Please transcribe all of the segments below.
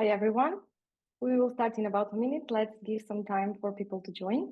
everyone. We will start in about a minute. Let's give some time for people to join.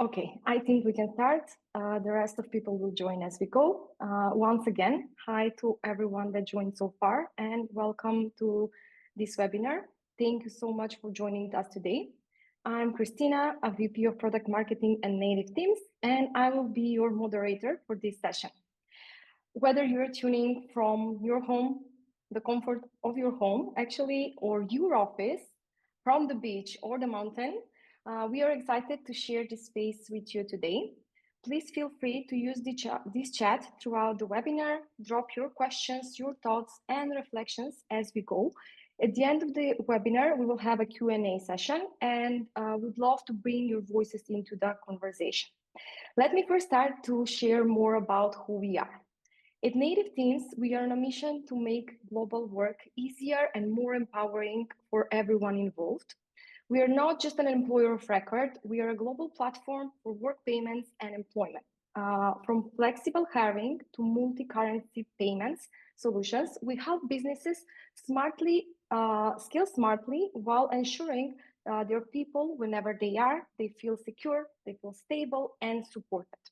Okay, I think we can start. The rest of people will join as we go. Once again, hi to everyone that joined so far and welcome to this webinar. Thank you so much for joining us today. I'm Kristina, a VP of Product Marketing and Native Teams, and I will be your moderator for this session. Whether you're tuning from your home, the comfort of your home, actually, or your office, from the beach or the mountain, we are excited to share this space with you today. Please feel free to use this chat throughout the webinar. Drop your questions, your thoughts, and reflections as we go. At the end of the webinar, we will have a Q&A session, and we'd love to bring your voices into the conversation. Let me first start to share more about who we are. At Native Teams, we are on a mission to make global work easier and more empowering for everyone involved. We are not just an employer of record, we are a global platform for work payments and employment. From flexible hiring to multi-currency payments solutions, we help businesses scale smartly while ensuring their people, whenever they feel secure, they feel stable and supported.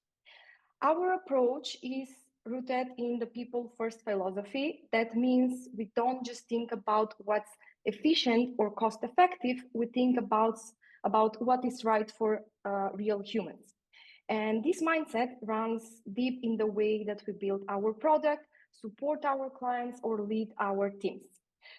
Our approach is rooted in the people first philosophy. That means we don't just think about what's efficient or cost effective, we think about what is right for real humans. And this mindset runs deep in the way that we build our product, support our clients, or lead our teams.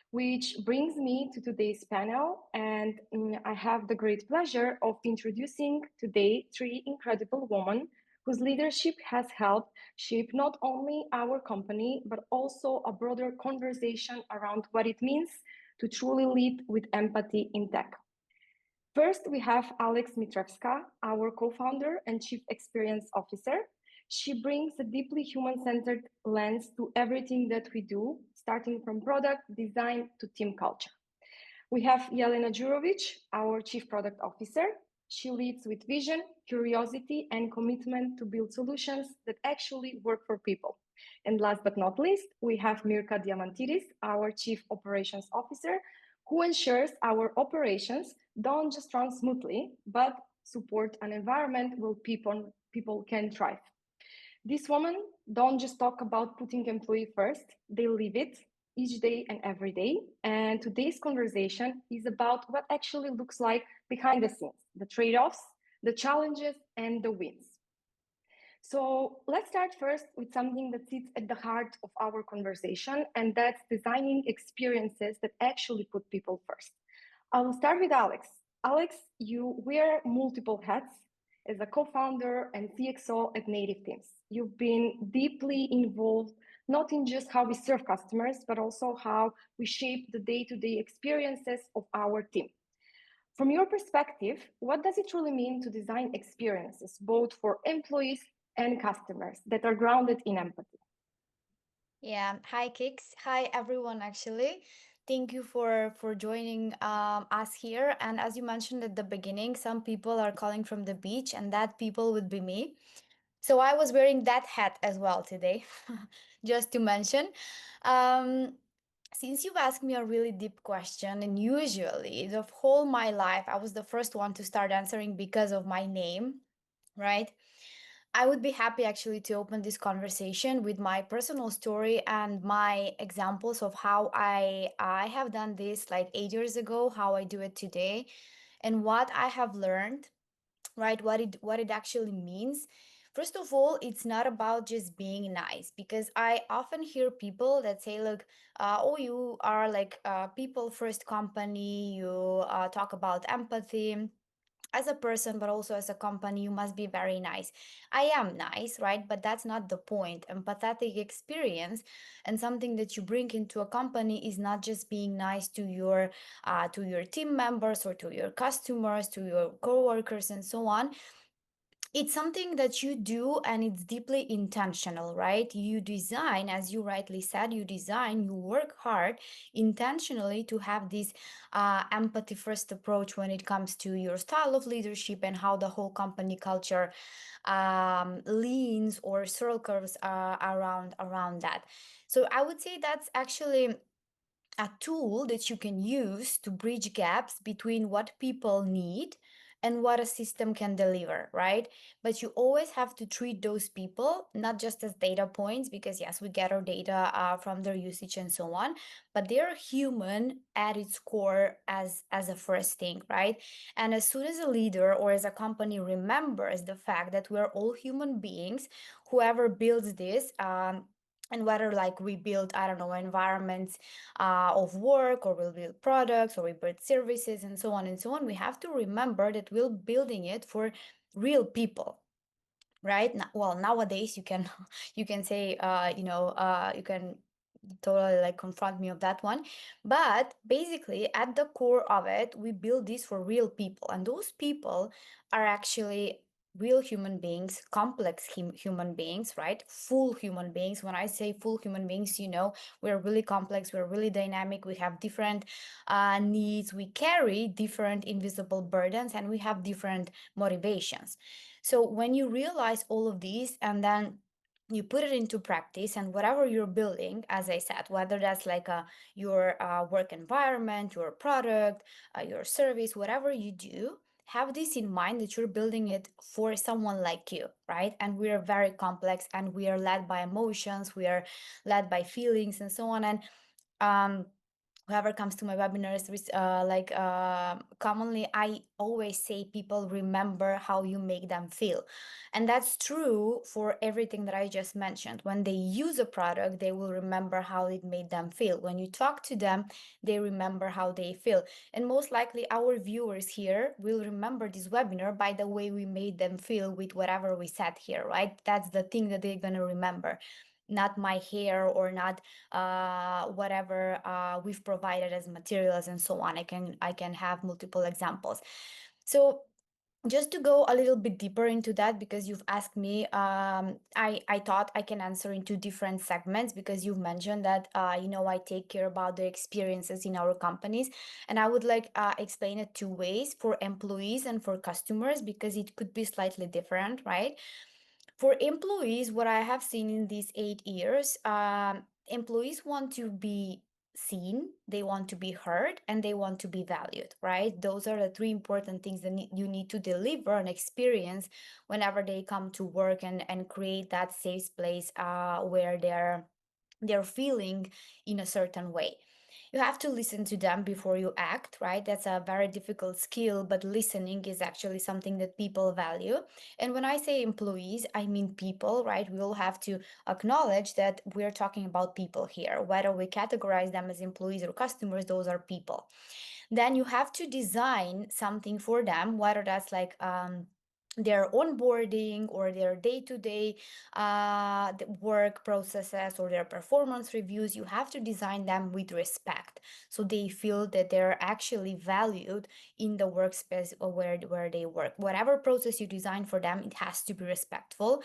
Which brings me to today's panel, and I have the great pleasure of introducing today three incredible women whose leadership has helped shape not only our company, but also a broader conversation around what it means to truly lead with empathy in tech. First, we have Alex Mitrevska, our co-founder and Chief Experience Officer. She brings a deeply human-centered lens to everything that we do, starting from product design to team culture. We have Jelena Djurovic, our Chief Product Officer. She leads with vision, curiosity, and commitment to build solutions that actually work for people. And last but not least, we have Mirka Diamantidis, our Chief Operations Officer, who ensures our operations don't just run smoothly, but support an environment where people can thrive. These women don't just talk about putting employee first, they live it each day and every day. And today's conversation is about what actually looks like behind the scenes, the trade-offs, the challenges, and the wins. So let's start first with something that sits at the heart of our conversation, and that's designing experiences that actually put people first. I will start with Alex. Alex, you wear multiple hats as a co-founder and CXO at Native Teams. You've been deeply involved not in just how we serve customers, but also how we shape the day-to-day experiences of our team. From your perspective, what does it really mean to design experiences, both for employees and customers, that are grounded in empathy? Yeah, hi Kix. Hi everyone, actually. Thank you for joining us here. And as you mentioned at the beginning, some people are calling from the beach, and that people would be me. So I was wearing that hat as well today, just to mention. Um, since you've asked me a really deep question, and usually the whole my life, I was the first one to start answering because of my name, right? I would be happy actually to open this conversation with my personal story and my examples of how I have done this like 8 years ago, how I do it today, and what I have learned, right? What it actually means. First of all, it's not about just being nice, because I often hear people that say, look, oh, you are like a people first company, you talk about empathy. as a person, but also as a company, you must be very nice. I am nice, right? But that's not the point. Empathetic experience and something that you bring into a company is not just being nice to your team members or to your customers, to your coworkers, and so on. It's something that you do and it's deeply intentional, right? You design, as you rightly said, you work hard intentionally to have this empathy first approach when it comes to your style of leadership and how the whole company culture leans or circles around that. So I would say that's actually a tool that you can use to bridge gaps between what people need and what a system can deliver, right? But you always have to treat those people not just as data points, because yes, we get our data from their usage and so on, but they're human at its core as a first thing, right? And as soon as a leader or as a company remembers the fact that we're all human beings, whoever builds this, and whether like we build, I don't know, environments of work, or we'll build products, or we build services, and so on and so on, we have to remember that we're building it for real people, right? Well, nowadays you can you can say you can totally like confront me of that one, but basically at the core of it, we build this for real people, and those people are actually real human beings, complex human beings, right? Full human beings. When I say full human beings, we're really complex, we're really dynamic, we have different needs, we carry different invisible burdens, and we have different motivations. So when you realize all of these and then you put it into practice, and whatever you're building, as I said, whether that's like your work environment, your product, your service, whatever you do, have this in mind that you're building it for someone like you, right? And we are very complex, and we are led by emotions, we are led by feelings, and so on. And um whoever comes to my webinars, commonly I always say, people remember how you make them feel. And that's true for everything that I just mentioned. When they use a product, they will remember how it made them feel. When you talk to them, they remember how they feel. And most likely our viewers here will remember this webinar by the way we made them feel with whatever we said here, right? That's the thing that they're going to remember, not my hair, or not whatever we've provided as materials and so on. I can have multiple examples. So just to go a little bit deeper into that, because you've asked me, I thought I can answer into different segments, because you've mentioned that I take care about the experiences in our companies, and I would like explain it two ways, for employees and for customers, because it could be slightly different, right? For employees, what I have seen in these 8 years, employees want to be seen, they want to be heard, and they want to be valued, right? Those are the three important things that you need to deliver and experience whenever they come to work, and create that safe place where they're feeling in a certain way. You have to listen to them before you act, right? That's a very difficult skill, but listening is actually something that people value. And when I say employees, I mean people, right? We all have to acknowledge that we're talking about people here. Whether we categorize them as employees or customers, those are people. Then you have to design something for them, whether that's like their onboarding or their day-to-day work processes or their performance reviews. You have to design them with respect, so they feel that they're actually valued in the workspace or where they work. Whatever process you design for them, it has to be respectful.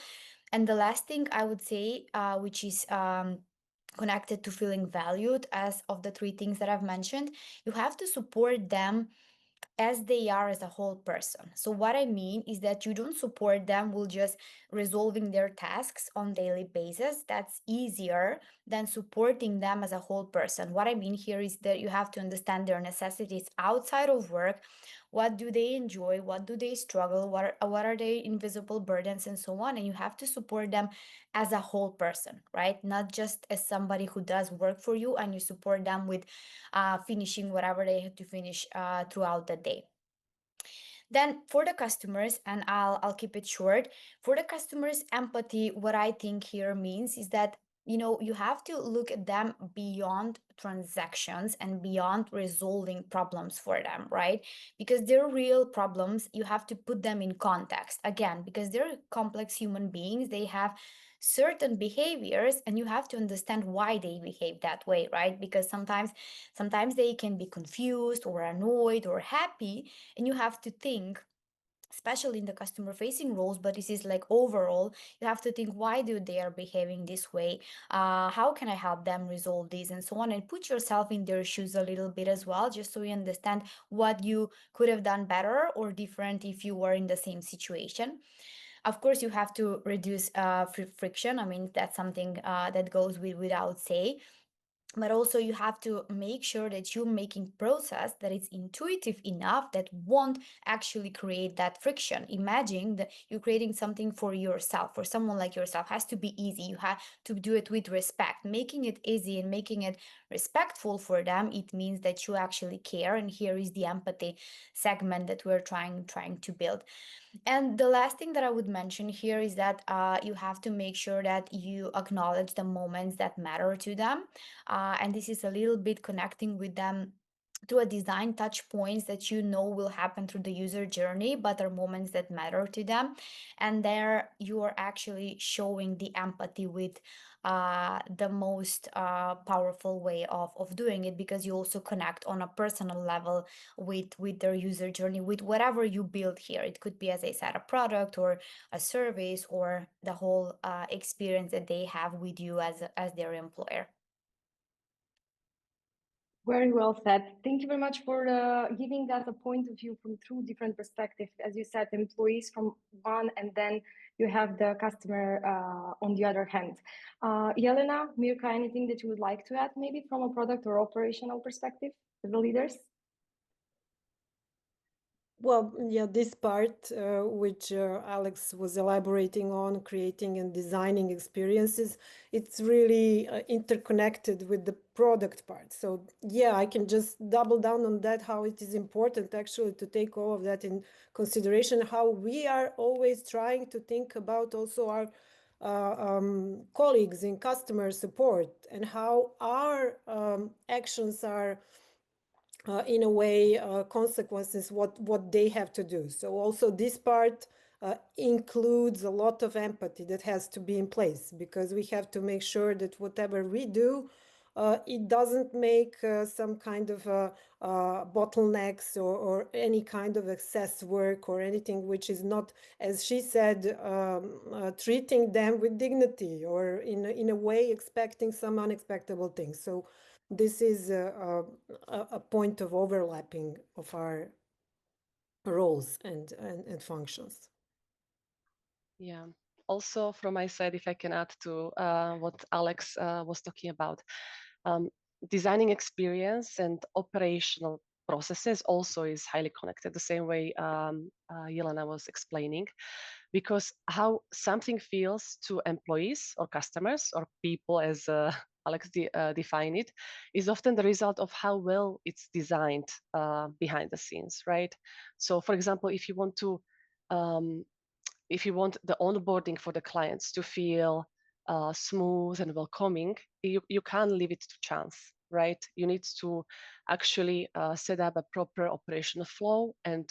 And the last thing I would say, which is connected to feeling valued, as of the three things that I've mentioned, you have to support them as they are as a whole person. So what I mean is that you don't support them with just resolving their tasks on daily basis. That's easier than supporting them as a whole person. What I mean here is that you have to understand their necessities outside of work. What do they enjoy? What do they struggle? What are their invisible burdens and so on? And you have to support them as a whole person, right? Not just as somebody who does work for you, and you support them with finishing whatever they have to finish throughout the day. Then for the customers, and I'll keep it short. For the customers, empathy, what I think here means is that you have to look at them beyond transactions and beyond resolving problems for them, right? Because they're real problems. You have to put them in context again, because they're complex human beings. They have certain behaviors, and you have to understand why they behave that way, right? Because sometimes they can be confused or annoyed or happy, and you have to think, especially in the customer facing roles, but this is like overall, you have to think, why do they are behaving this way? How can I help them resolve this, and so on, and put yourself in their shoes a little bit as well, just so you understand what you could have done better or different if you were in the same situation. Of course, you have to reduce friction. I mean, that's something that goes without say, but also you have to make sure that you're making process that is intuitive enough that won't actually create that friction. Imagine that you're creating something for yourself, for someone like yourself. It has to be easy. You have to do it with respect. Making it easy and making it respectful for them, it means that you actually care, and here is the empathy segment that we're trying to build. And the last thing that I would mention here is that you have to make sure that you acknowledge the moments that matter to them. And this is a little bit connecting with them to a design touch points that will happen through the user journey, but are moments that matter to them. And there you are actually showing the empathy with the most powerful way of doing it, because you also connect on a personal level with their user journey, with whatever you build here. It could be, as I said, a product or a service, or the whole experience that they have with you as their employer. Very well said. Thank you very much for giving us a point of view from two different perspectives. As you said, employees from one, and then you have the customer on the other hand. Jelena, Mirka, anything that you would like to add, maybe from a product or operational perspective as the leaders? Well, yeah, this part which Alex was elaborating on, creating and designing experiences, it's really interconnected with the product part. So yeah, I can just double down on that, how it is important actually to take all of that in consideration, how we are always trying to think about also our colleagues in customer support, and how our actions are in a way consequences what they have to do. So also this part includes a lot of empathy that has to be in place, because we have to make sure that whatever we do, it doesn't make some kind of bottlenecks or any kind of excess work or anything which is not, as she said, treating them with dignity, or in a way expecting some unexpected things. So this is a point of overlapping of our roles and functions. Yeah. Also, from my side, if I can add to what Alex was talking about, um, designing experience and operational processes also is highly connected, the same way Jelena was explaining, because how something feels to employees or customers or people, as Alex defined it, is often the result of how well it's designed behind the scenes, right? So, for example, um, if you want the onboarding for the clients to feel smooth and welcoming, you can't leave it to chance, right? You need to actually set up a proper operational flow and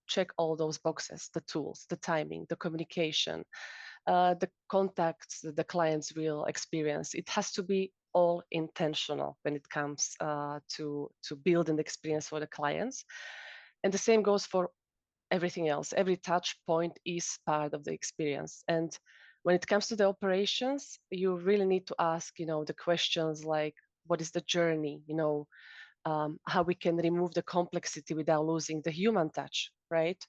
check all those boxes: the tools, the timing, the communication, the contacts that the clients will experience. It has to be all intentional when it comes to build an experience for the clients. And the same goes for everything else. Every touch point is part of the experience. And when it comes to the operations, you really need to ask, the questions like, what is the journey? How we can remove the complexity without losing the human touch, right?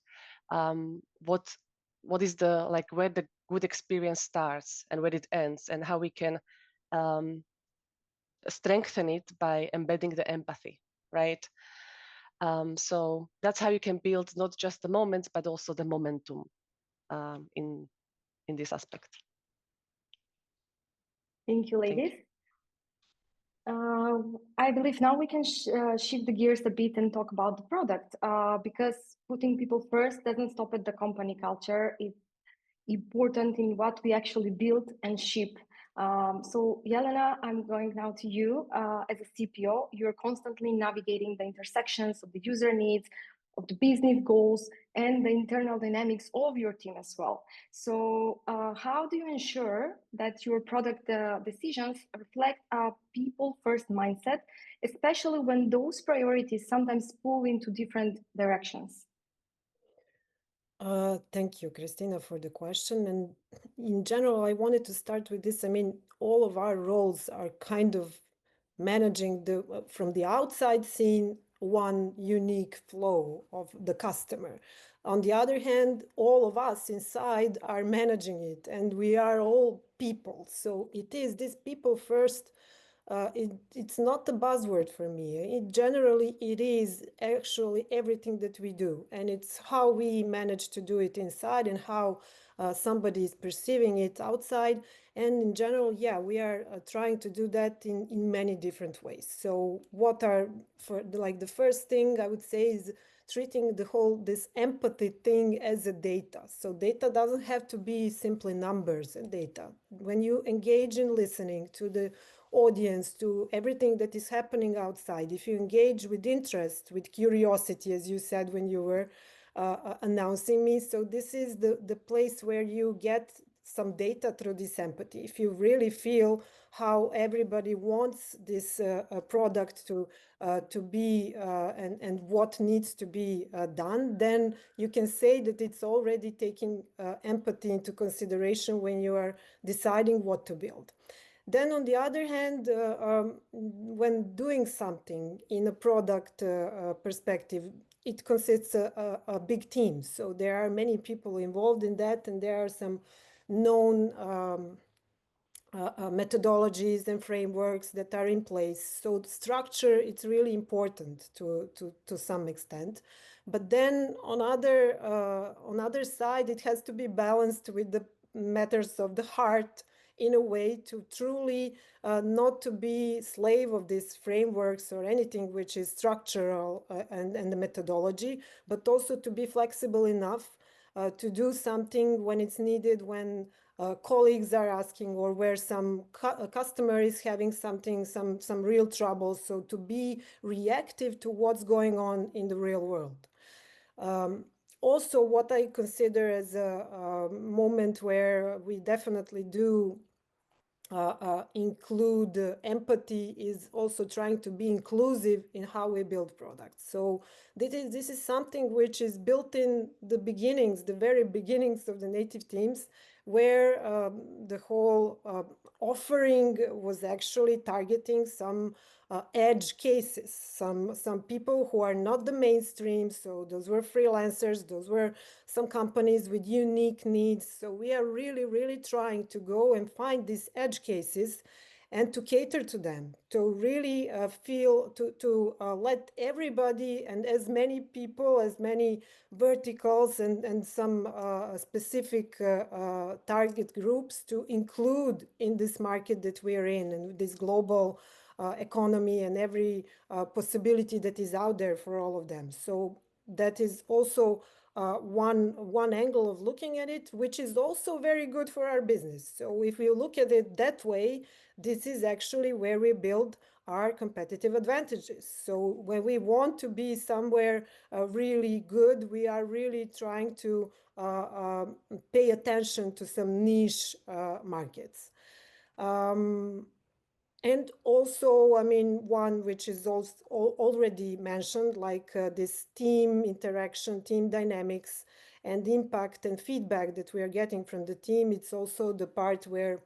What is the, like, where the good experience starts and where it ends, and how we can um, strengthen it by embedding the empathy, right? So that's how you can build not just the moments, but also the momentum in this aspect. Thank you, Thank ladies. you. I believe now we can shift the gears a bit and talk about the product, because putting people first doesn't stop at the company culture. It's important in what we actually build and ship. So, Jelena, I'm going now to you. As a CPO, you're constantly navigating the intersections of the user needs, of the business goals, and the internal dynamics of your team as well. So, how do you ensure that your product decisions reflect a people-first mindset, especially when those priorities sometimes pull into different directions? Thank you, Kristina, for the question. And in general, I wanted to start with this. I mean, all of our roles are kind of managing from the outside scene one unique flow of the customer. On the other hand, all of us inside are managing it, and we are all people. So it is this people first. It's not a buzzword for me. It is actually everything that we do, and it's how we manage to do it inside and how somebody is perceiving it outside. And in general, yeah, we are trying to do that in many different ways. So what are, for like, the first thing I would say is treating this empathy thing as a data. So data doesn't have to be simply numbers and data. When you engage in listening to the audience, to everything that is happening outside, if you engage with interest, with curiosity, as you said when you were announcing me, so this is the place where you get some data through this empathy. If you really feel how everybody wants this product to be and what needs to be done, then you can say that it's already taking empathy into consideration when you are deciding what to build. Then on the other hand, when doing something in a product perspective, it consists a big team. So there are many people involved in that, and there are some known methodologies and frameworks that are in place. So the structure, it's really important to some extent. But then on other side, it has to be balanced with the matters of the heart, in a way to truly not to be slave of these frameworks or anything which is structural and the methodology, but also to be flexible enough to do something when it's needed, when colleagues are asking, or where some customer is having some real trouble. So to be reactive to what's going on in the real world. Also, what I consider as a moment where we definitely do include empathy is also trying to be inclusive in how we build products. So this is something which is built in the beginnings, the very beginnings of the native teams, where the whole offering was actually targeting some edge cases, some people who are not the mainstream. So those were freelancers, those were some companies with unique needs. So we are really, really trying to go and find these edge cases and to cater to them, to really let everybody and as many people, as many verticals and some specific target groups to include in this market that we're in, and this global economy and every possibility that is out there for all of them. So that is also one angle of looking at it, which is also very good for our business. So if we look at it that way, this is actually where we build our competitive advantages. So when we want to be somewhere really good, we are really trying to pay attention to some niche markets. And also, I mean, one which is also already mentioned, like this team interaction, team dynamics, and impact and feedback that we are getting from the team. It's also the part where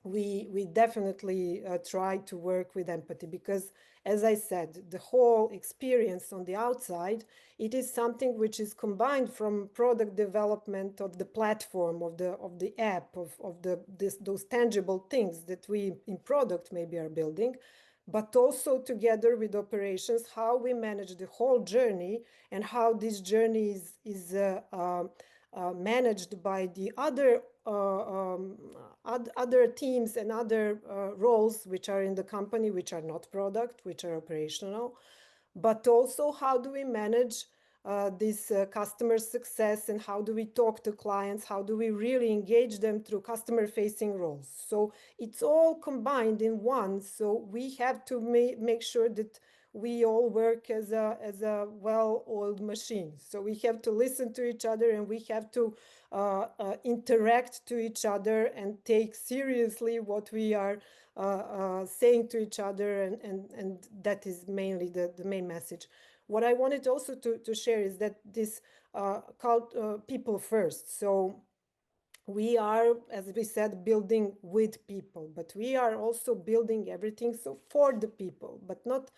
we definitely try to work with empathy, because, as I said, the whole experience on the outside, it is something which is combined from product development of the platform, of the app, of those tangible things that we in product maybe are building, but also together with operations, how we manage the whole journey and how this journey is managed by the other teams and other roles which are in the company, which are not product, which are operational. But also, how do we manage this customer success, and how do we talk to clients, how do we really engage them through customer facing roles. So it's all combined in one. So we have to make sure that we all work as a well-oiled machine. So we have to listen to each other, and we have to interact to each other and take seriously what we are saying to each other, and that is mainly the main message. What I wanted also to share is that this called people first. So we are, as we said, building with people, but we are also building everything so for the people, but not,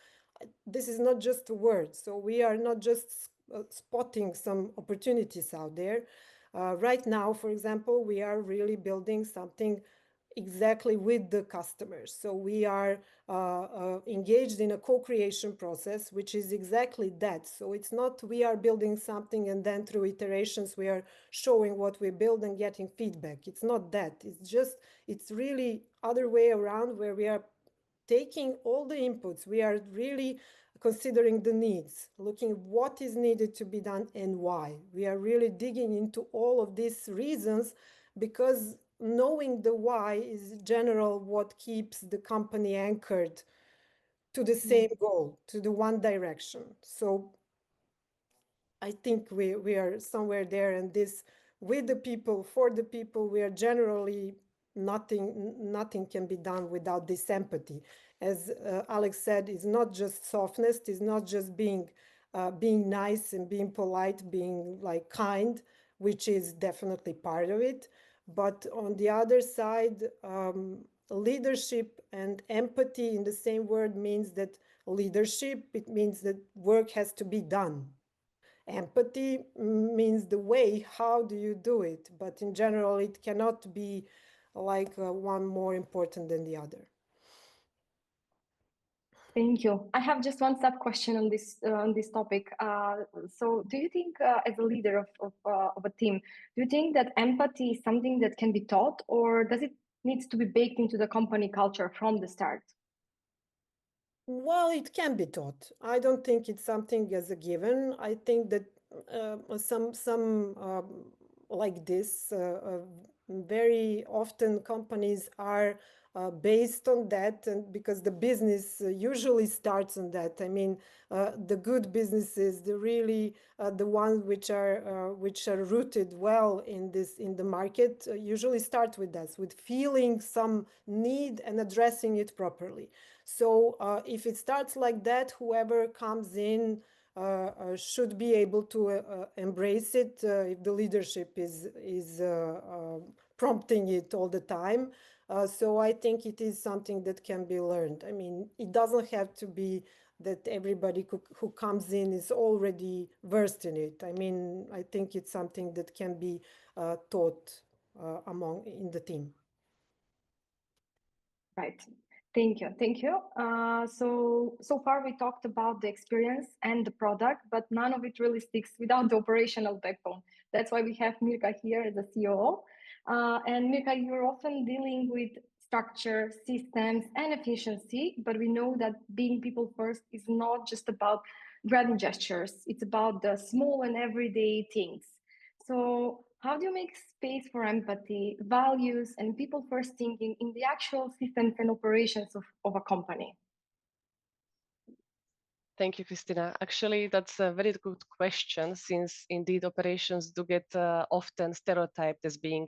this is not just a word. So we are not just spotting some opportunities out there. Right now, for example, we are really building something exactly with the customers. So we are engaged in a co-creation process, which is exactly that. So it's not we are building something and then through iterations we are showing what we build and getting feedback. It's not that. It's just, it's really other way around, where we are taking all the inputs. We are really considering the needs, looking what is needed to be done and why. We are really digging into all of these reasons, because knowing the why is general what keeps the company anchored to the same goal, to the one direction. So I think we are somewhere there, and this with the people, for the people, we are generally nothing can be done without this empathy. As Alex said, it's not just softness, it's not just being nice and being polite, being like kind, which is definitely part of it. But on the other side, leadership and empathy in the same word means that leadership, it means that work has to be done. Empathy means the way, how do you do it? But in general, it cannot be like one more important than the other. Thank you. I have just one sub question on this topic. So, do you think, as a leader of a team, do you think that empathy is something that can be taught, or does it needs to be baked into the company culture from the start? Well, it can be taught. I don't think it's something as a given. I think that some like this very often companies are based on that, and because the business usually starts on that. I mean, the good businesses, the really the ones which are rooted well in the market, usually start with that, with feeling some need and addressing it properly. So if it starts like that, whoever comes in should be able to embrace it if the leadership is prompting it all the time. So I think it is something that can be learned. I mean, it doesn't have to be that everybody who comes in is already versed in it. I mean, I think it's something that can be taught in the team. Right. Thank you. Thank you. So far we talked about the experience and the product, but none of it really sticks without the operational backbone. That's why we have Mirka here as a COO. And Mirka, you're often dealing with structure, systems, and efficiency, but we know that being people first is not just about grand gestures. It's about the small and everyday things. So how do you make space for empathy, values, and people first thinking in the actual systems and operations of a company? Thank you, Kristina. Actually, that's a very good question, since indeed operations do get often stereotyped as being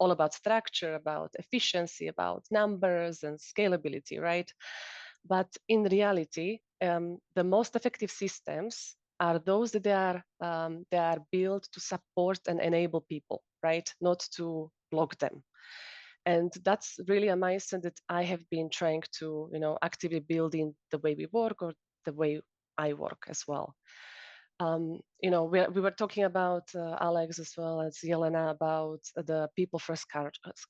all about structure, about efficiency, about numbers and scalability, right? But in reality, the most effective systems are those that they are built to support and enable people, right? Not to block them. And that's really a mindset that I have been trying to, actively build in the way we work, or the way I work as well. We were talking about Alex as well as Jelena about the people first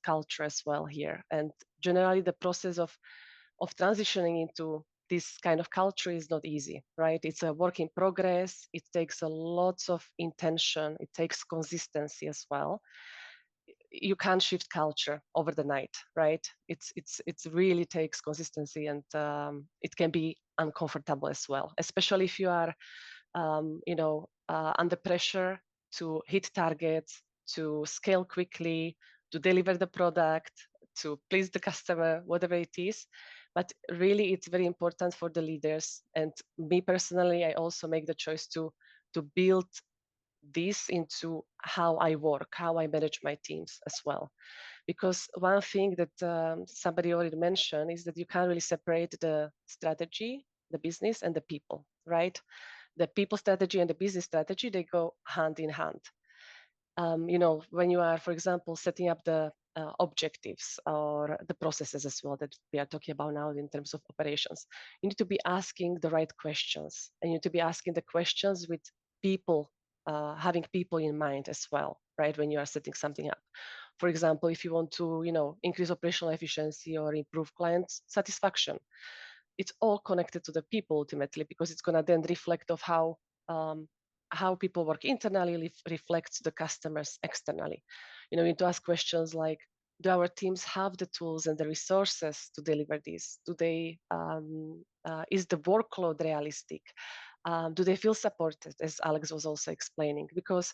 culture as well here. And generally the process of transitioning into this kind of culture is not easy, right? It's a work in progress. It takes a lot of intention. It takes consistency as well. You can't shift culture over the night, right? It's really takes consistency, and it can be uncomfortable as well, especially if you are under pressure to hit targets, to scale quickly, to deliver the product, to please the customer, whatever it is. But really, it's very important for the leaders. And me personally, I also make the choice to build this into how I work, how I manage my teams as well. Because one thing that somebody already mentioned is that you can't really separate the strategy, the business, and the people, right? The people strategy and the business strategy, they go hand in hand. When you are, for example, setting up the objectives or the processes as well that we are talking about now in terms of operations, you need to be asking the right questions, and you need to be asking the questions with people, having people in mind as well, right? When you are setting something up. For example, if you want to, increase operational efficiency or improve client satisfaction, it's all connected to the people ultimately, because it's going to then reflect of um, how people work internally reflects the customers externally. You need to ask questions like, do our teams have the tools and the resources to deliver this? Do they is the workload realistic? Do they feel supported, as Alex was also explaining? Because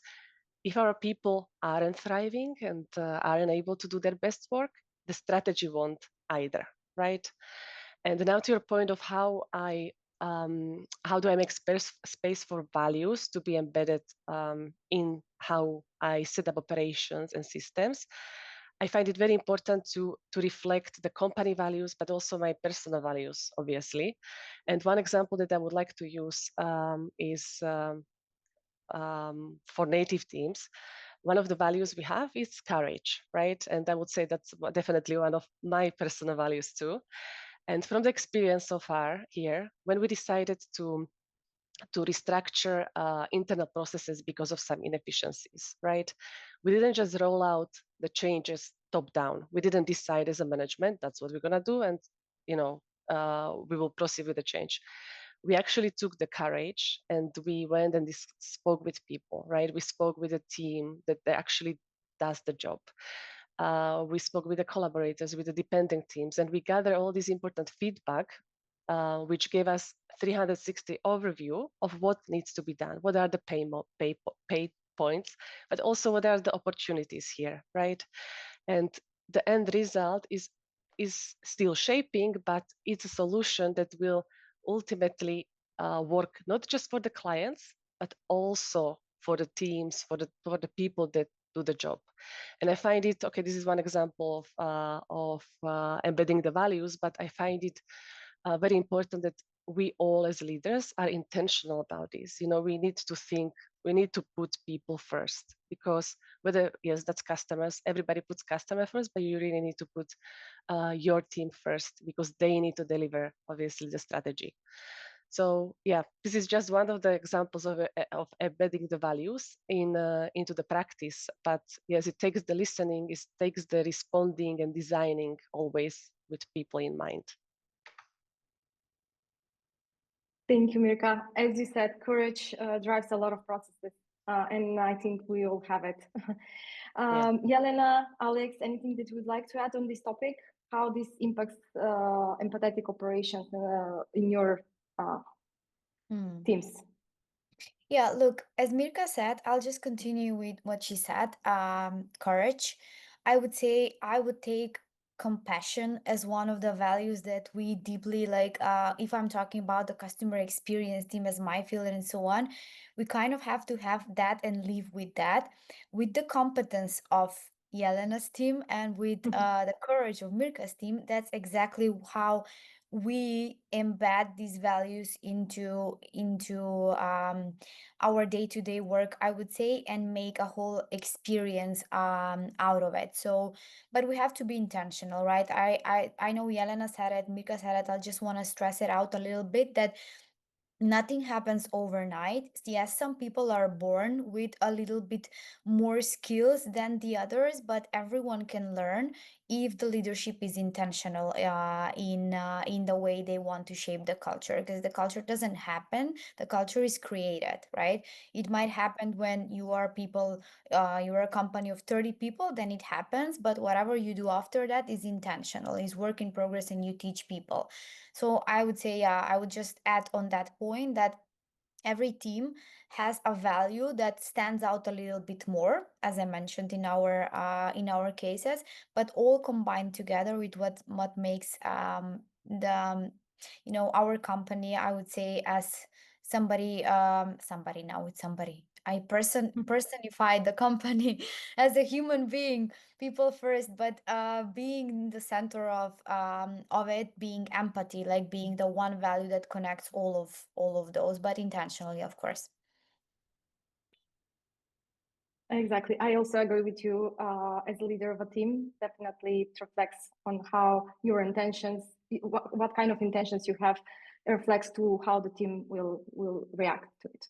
if our people aren't thriving and aren't able to do their best work, the strategy won't either, right? And now to your point of how do I make space for values to be embedded in how I set up operations and systems, I find it very important to reflect the company values, but also my personal values, obviously. And one example that I would like to use is for native teams. One of the values we have is courage, right? And I would say that's definitely one of my personal values too. And from the experience so far here, when we decided to restructure internal processes because of some inefficiencies, right? We didn't just roll out the changes top down. We didn't decide as a management, that's what we're gonna do, and we will proceed with the change. We actually took the courage and we went and spoke with people, right? We spoke with a team that they actually does the job. We spoke with the collaborators, with the dependent teams, and we gathered all this important feedback, which gave us 360 overview of what needs to be done. What are the pay points, but also what are the opportunities here, right? And the end result is still shaping, but it's a solution that will ultimately work not just for the clients, but also for the teams, for the people that do the job. And I find it, okay, this is one example of embedding the values, but I find it very important that we all as leaders are intentional about this. We need to think, we need to put people first, because whether, yes, that's customers, everybody puts customer first, but you really need to put your team first, because they need to deliver, obviously, the strategy. So yeah, this is just one of the examples of embedding the values into the practice. But yes, it takes the listening, it takes the responding and designing always with people in mind. Thank you, Mirka. As you said, courage drives a lot of processes, and I think we all have it. Jelena, Alex, anything that you would like to add on this topic? How this impacts empathetic operations in your teams? Yeah, look, as Mirka said, I'll just continue with what she said. Courage. I would say I would take compassion as one of the values that we deeply like. If I'm talking about the customer experience team as my field and so on, we kind of have to have that and live with that, with the competence of Jelena's team and with the courage of Mirka's team. That's exactly how we embed these values into our day-to-day work, I would say, and make a whole experience out of it. So, but we have to be intentional, right? I know Jelena said it, Mika said it. I just want to stress it out a little bit that nothing happens overnight. Yes, some people are born with a little bit more skills than the others, but everyone can learn if the leadership is intentional in the way they want to shape the culture. Because the culture doesn't happen; the culture is created, right? It might happen when you are people, you're a company of 30 people, then it happens. But whatever you do after that is intentional, is work in progress, and you teach people. So I would say, yeah, I would just add on that point that every team has a value that stands out a little bit more, as I mentioned in our cases, but all combined together with what makes the our company, I would say, as somebody now with somebody. I personify the company as a human being, people first, but being in the center of it, being empathy, like being the one value that connects all of those, but intentionally, of course. Exactly. I also agree with you. As a leader of a team, definitely it reflects on how your intentions, what kind of intentions you have, reflects to how the team will react to it.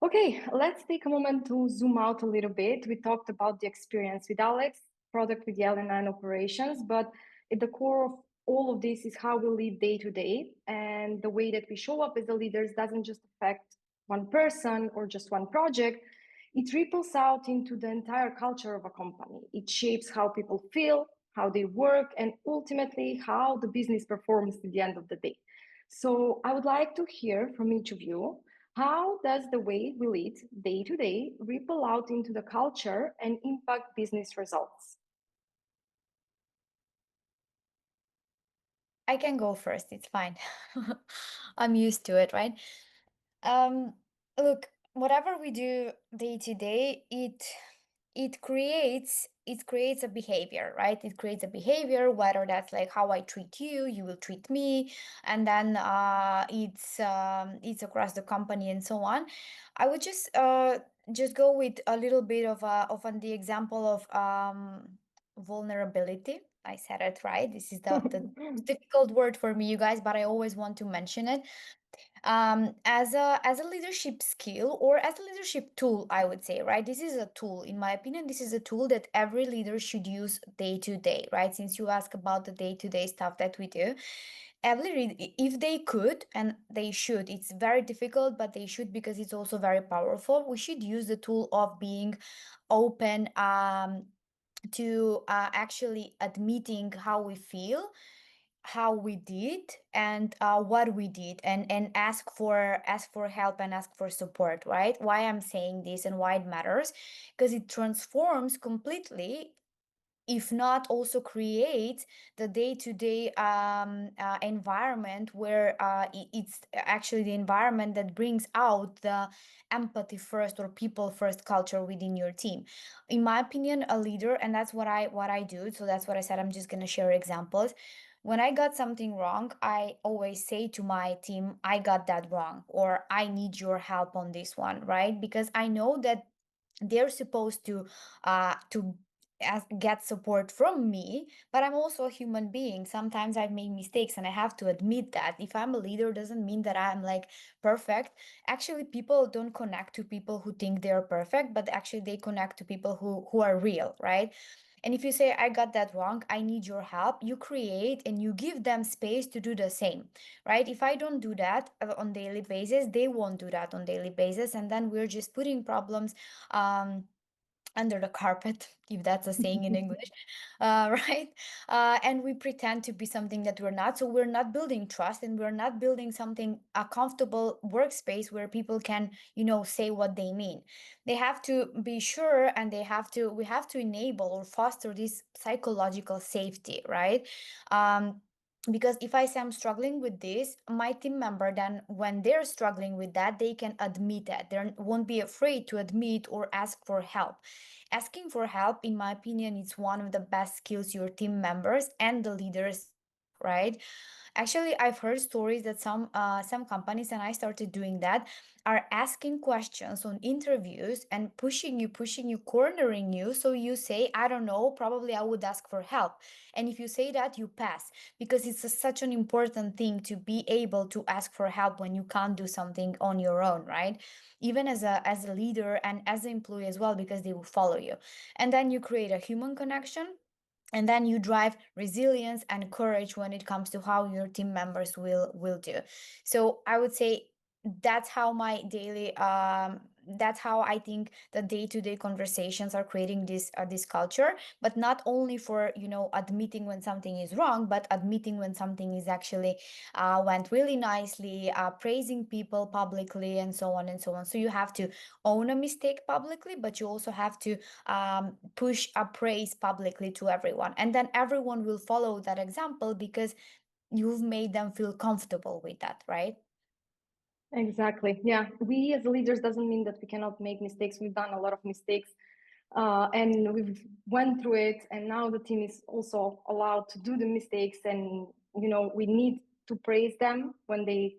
Okay, let's take a moment to zoom out a little bit. We talked about the experience with Alex, product with Jelena, and operations, but at the core of all of this is how we live day to day, and the way that we show up as the leaders doesn't just affect one person or just one project. It ripples out into the entire culture of a company. It shapes how people feel, how they work, and ultimately how the business performs at the end of the day. So I would like to hear from each of you, how does the way we lead day to day ripple out into the culture and impact business results? I can go first, it's fine. I'm used to it, right? Um, Look, whatever we do day to day, it creates a behavior, right? It creates a behavior, whether that's like how I treat you, you will treat me, and then it's across the company and so on. I would just go with a little bit of the example of vulnerability. I said it right. This is the difficult word for me, you guys, but I always want to mention it as a leadership skill or as a leadership tool, I would say, right? This is a tool, in my opinion. This is a tool that every leader should use day to day, right? Since you ask about the day to day stuff that we do, if they could, and they should, it's very difficult, but they should, because it's also very powerful. We should use the tool of being open to actually admitting how we feel, how we did, and what we did, and ask for help and ask for support, right? Why I'm saying this and why it matters, because it transforms completely, if not also creates the day-to-day environment where it's actually the environment that brings out the empathy first or people first culture within your team. In my opinion, a leader, and that's what I do, so that's what I said. I'm just going to share examples. When I got something wrong, I always say to my team, I got that wrong, or I need your help on this one, right? Because I know that they're supposed to get support from me, but I'm also a human being. Sometimes I've made mistakes and I have to admit that. If I'm a leader, doesn't mean that I'm like perfect. Actually, people don't connect to people who think they're perfect, but actually they connect to people who are real, right? And if you say, I got that wrong, I need your help, you create and you give them space to do the same, right? If I don't do that on daily basis, they won't do that on daily basis. And then we're just putting problems um, under the carpet, if that's a saying in English, right? And we pretend to be something that we're not. So we're not building trust, and we're not building something, a comfortable workspace where people can, say what they mean. They have to be sure, and we have to enable or foster this psychological safety, right? Because if I say I'm struggling with this, my team member, then when they're struggling with that, they can admit that. They won't be afraid to admit or ask for help. Asking for help, in my opinion, is one of the best skills your team members and the leaders have, right? Actually, I've heard stories that some companies, and I started doing that, are asking questions on interviews and pushing you, cornering you. So you say, I don't know, probably I would ask for help. And if you say that, you pass, because it's such an important thing to be able to ask for help when you can't do something on your own, right? Even as a leader and as an employee as well, because they will follow you. And then you create a human connection, and then you drive resilience and courage when it comes to how your team members will do. So I would say that's how my that's how I think the day-to-day conversations are creating this culture, but not only for, admitting when something is wrong, but admitting when something is actually went really nicely, praising people publicly, and so on and so on. So you have to own a mistake publicly, but you also have to push a praise publicly to everyone, and then everyone will follow that example because you've made them feel comfortable with that, right? Exactly. Yeah. We as leaders doesn't mean that we cannot make mistakes. We've done a lot of mistakes, and we've went through it. And now the team is also allowed to do the mistakes. And, we need to praise them when they,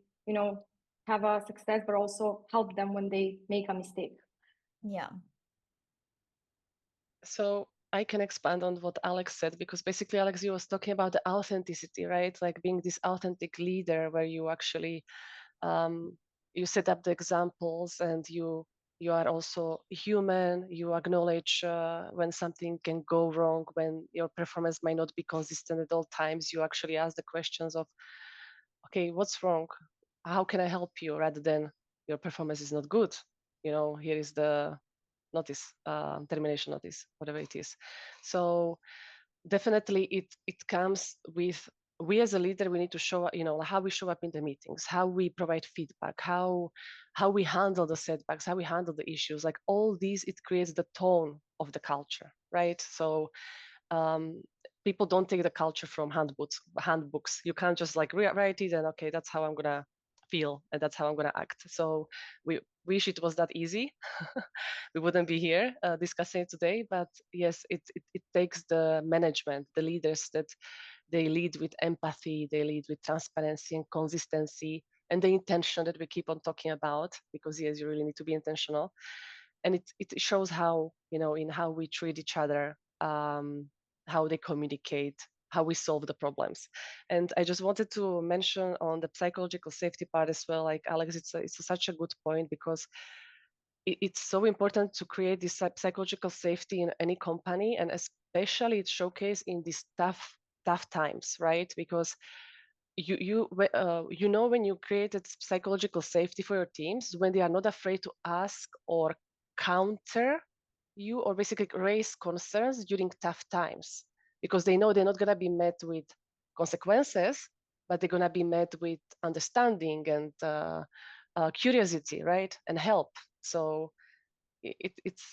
have a success, but also help them when they make a mistake. Yeah. So I can expand on what Alex said, because basically, Alex, you was talking about the authenticity, right? Like being this authentic leader where you actually you set up the examples, and you are also human. You acknowledge when something can go wrong, when your performance might not be consistent at all times. You actually ask the questions of, okay, what's wrong? How can I help you? Rather than your performance is not good. Here is the notice, termination notice, whatever it is. So definitely it comes with, we as a leader, we need to show, how we show up in the meetings, how we provide feedback, how we handle the setbacks, how we handle the issues. Like all these, it creates the tone of the culture, right? So um, people don't take the culture from handbooks. You can't just like rewrite it and okay, that's how I'm gonna feel and that's how I'm gonna act. So we wish it was that easy. We wouldn't be here discussing it today. But yes, it takes the management, the leaders, that they lead with empathy, they lead with transparency and consistency, and the intention that we keep on talking about. Because yes, you really need to be intentional, and it shows how, in how we treat each other, how they communicate, how we solve the problems. And I just wanted to mention on the psychological safety part as well. Like Alex, it's such a good point, because it's so important to create this psychological safety in any company, and especially it's showcased in these tough times, right? Because when you created psychological safety for your teams, when they are not afraid to ask or counter you, or basically raise concerns during tough times, because they know they're not going to be met with consequences, but they're going to be met with understanding and curiosity, right, and help. So it's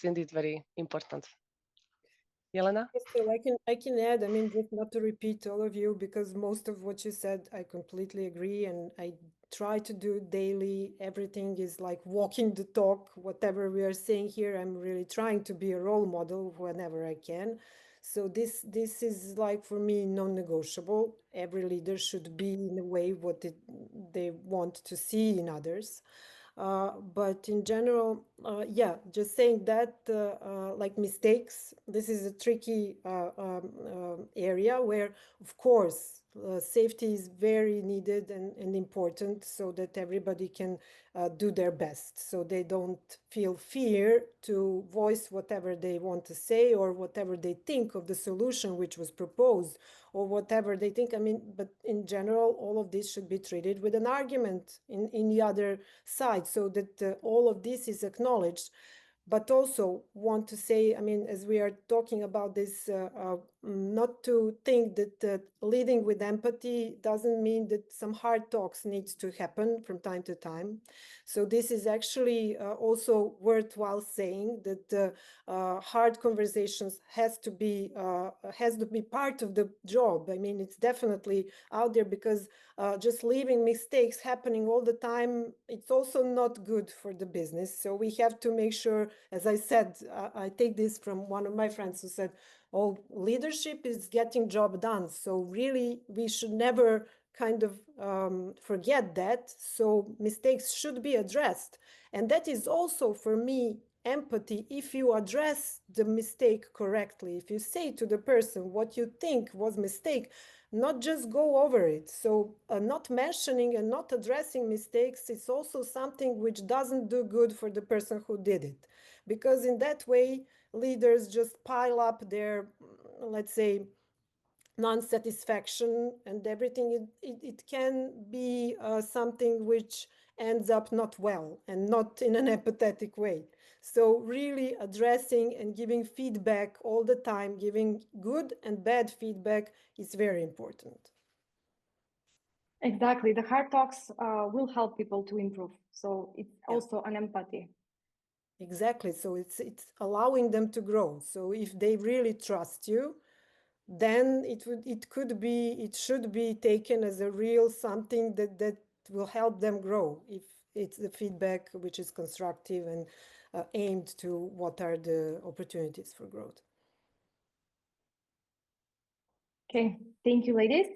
indeed very important. Jelena? So I can add, I mean, just not to repeat all of you, because most of what you said, I completely agree, and I try to do daily. Everything is like walking the talk. Whatever we are saying here, I'm really trying to be a role model whenever I can. So this is like for me non-negotiable. Every leader should be in a way what they want to see in others. But in general, yeah, just saying that, like mistakes, this is a tricky area where, of course, safety is very needed and important, so that everybody can do their best, so they don't feel fear to voice whatever they want to say, or whatever they think of the solution which was proposed, or whatever they think. I mean, but in general, all of this should be treated with an argument in the other side, so that all of this is acknowledged. But also want to say, I mean, as we are talking about this, not to think that leading with empathy doesn't mean that some hard talks needs to happen from time to time. So this is actually also worthwhile saying that hard conversations has to be part of the job. I mean, it's definitely out there, because just leaving mistakes happening all the time, it's also not good for the business. So we have to make sure, as I said, I take this from one of my friends who said, oh, leadership is getting job done. So really, we should never kind of forget that. So mistakes should be addressed. And that is also, for me, empathy. If you address the mistake correctly, if you say to the person what you think was mistake, not just go over it. So not mentioning and not addressing mistakes is also something which doesn't do good for the person who did it, because in that way leaders just pile up their, let's say, non-satisfaction and everything, it can be something which ends up not well and not in an empathetic way. So really addressing and giving feedback all the time, giving good and bad feedback is very important. Exactly. The hard talks will help people to improve. So it's also an empathy. Exactly. So it's allowing them to grow. So if they really trust you, then it should be taken as a real something that will help them grow, if it's the feedback which is constructive and aimed to what are the opportunities for growth. Okay, thank you, ladies.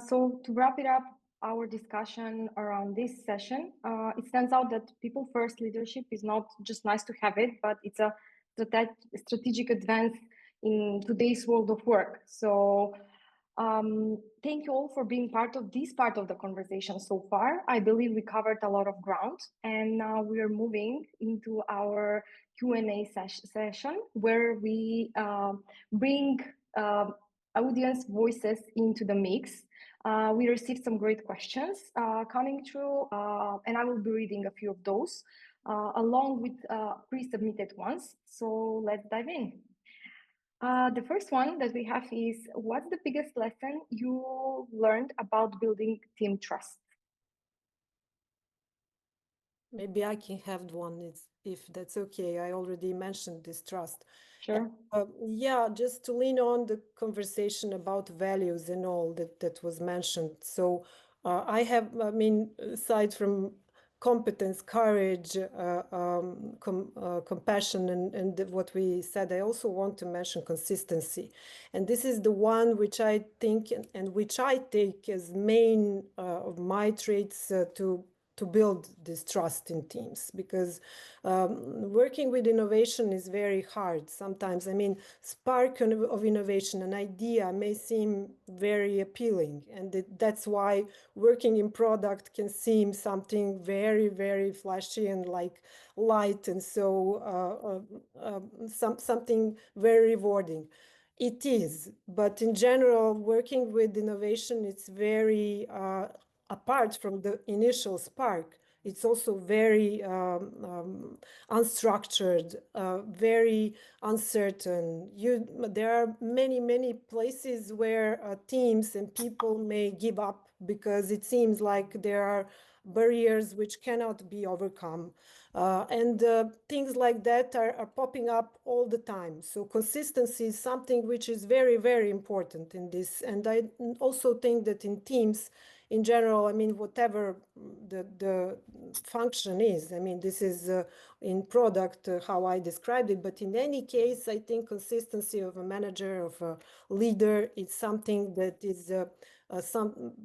So to wrap it up, our discussion around this session, it stands out that people first leadership is not just nice to have it, but it's a strategic advance in today's world of work. So thank you all for being part of this part of the conversation so far. I believe we covered a lot of ground, and now we are moving into our Q&A session where we bring audience voices into the mix. We received some great questions coming through, and I will be reading a few of those along with pre-submitted ones. So let's dive in. The first one that we have is, what's the biggest lesson you learned about building team trust? Maybe I can have one, if that's okay. I already mentioned this trust. Sure. Yeah, just to lean on the conversation about values and all that was mentioned. So I mean, aside from competence, courage, compassion, and what we said, I also want to mention consistency. And this is the one which I think and which I take as main of my traits to build this trust in teams, because working with innovation is very hard sometimes. I mean, spark of innovation, an idea may seem very appealing, and that's why working in product can seem something very, very flashy and like light, and so something very rewarding. It is, but in general, working with innovation, it's very apart from the initial spark, it's also very unstructured, very uncertain. There are many places where teams and people may give up because it seems like there are barriers which cannot be overcome. And things like that are popping up all the time. So consistency is something which is very, very important in this. And I also think that in teams, in general, I mean, whatever the function is, I mean, this is in product how I described it, but in any case, I think consistency of a manager, of a leader, is something that is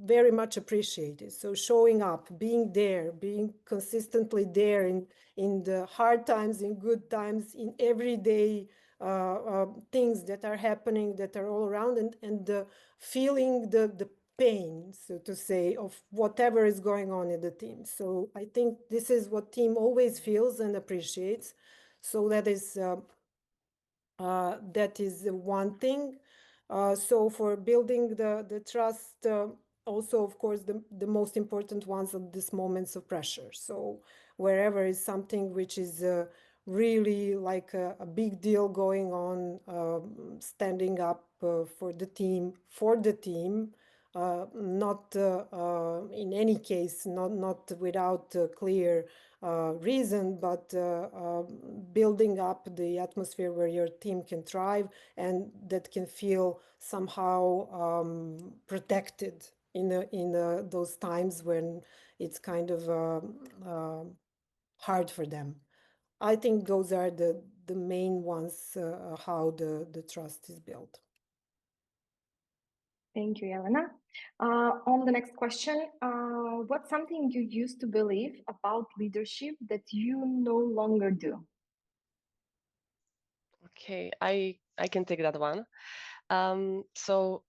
very much appreciated. So showing up, being there, being consistently there in the hard times, in good times, in everyday things that are happening, that are all around, and feeling the pain, so to say, of whatever is going on in the team. So I think this is what team always feels and appreciates. So that is one thing. So for building the trust, also, of course, the most important ones are these moments of pressure. So wherever is something which is really like a big deal going on, standing up for the team, not in any case, not without clear reason, but building up the atmosphere where your team can thrive and that can feel somehow protected in those times when it's kind of hard for them. I think those are the main ones, how the trust is built. Thank you, Jelena. On the next question, what's something you used to believe about leadership that you no longer do? Okay, I can take that one. So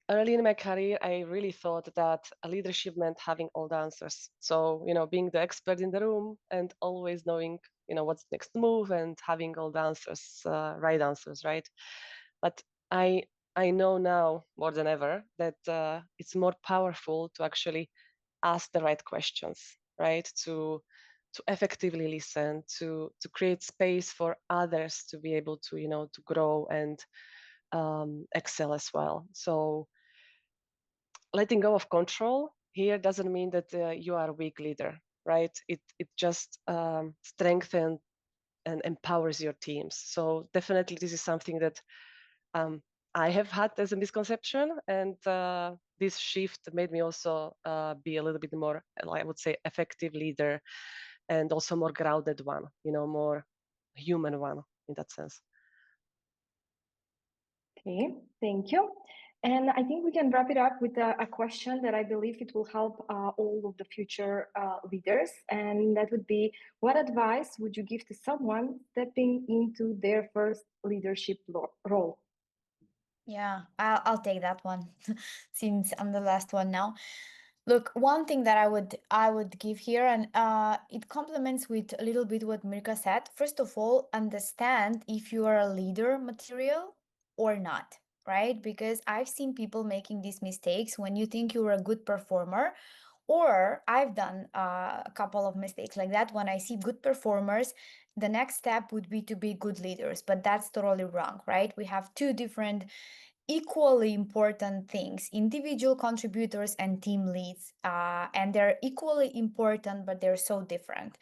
early in my career, I really thought that a leadership meant having all the answers. So, being the expert in the room and always knowing, what's the next move and having all the answers, right answers, right? But I I know now more than ever that it's more powerful to actually ask the right questions, right? To effectively listen, to create space for others to be able to, to grow and excel as well. So letting go of control here doesn't mean that you are a weak leader, right? It just strengthens and empowers your teams. So definitely, this is something that um, I have had as a misconception, and this shift made me also be a little bit more, I would say, effective leader, and also more grounded one, more human one in that sense. Okay, thank you. And I think we can wrap it up with a question that I believe it will help all of the future leaders. And that would be, what advice would you give to someone stepping into their first leadership role? Yeah, I'll take that one since I'm the last one now. Look, one thing that I would give here, and it complements with a little bit what Mirka said. First of all, understand if you are a leader material or not, right? Because I've seen people making these mistakes when you think you're a good performer, or I've done a couple of mistakes like that. When I see good performers, the next step would be to be good leaders, but that's totally wrong, right? We have two different equally important things: individual contributors and team leads, and they're equally important, but they're so different.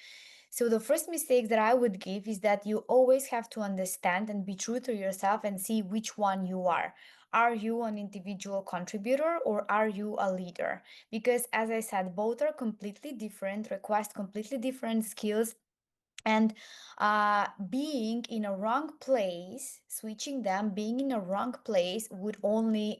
So the first mistake that I would give is that you always have to understand and be true to yourself and see which one you are. Are you an individual contributor or are you a leader? Because as I said, both are completely different, request completely different skills, and being in a wrong place, switching them, being in a wrong place would only,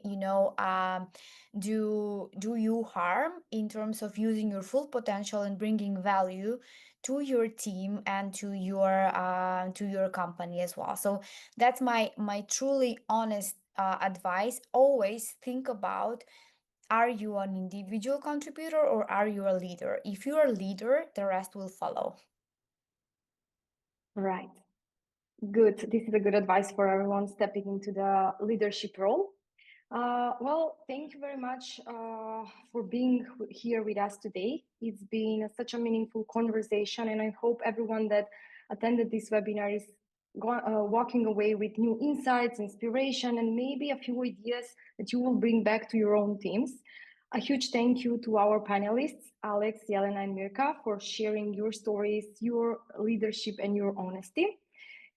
do you harm in terms of using your full potential and bringing value to your team and to your company as well. So that's my truly honest advice. Always think about, are you an individual contributor or are you a leader? If you're a leader, the rest will follow. Right. Good. This is a good advice for everyone stepping into the leadership role. Well, thank you very much for being here with us today. It's been such a meaningful conversation, and I hope everyone that attended this webinar is walking away with new insights, inspiration, and maybe a few ideas that you will bring back to your own teams. A huge thank you to our panelists, Alex, Jelena, and Mirka, for sharing your stories, your leadership, and your honesty.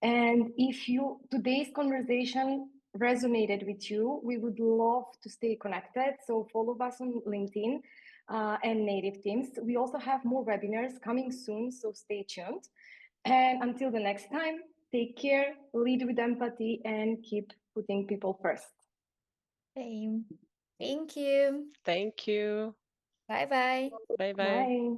And if today's conversation resonated with you, we would love to stay connected. So follow us on LinkedIn and Native Teams. We also have more webinars coming soon, so stay tuned. And until the next time, take care, lead with empathy, and keep putting people first. Same. Thank you. Thank you. Bye bye. Bye bye. Bye.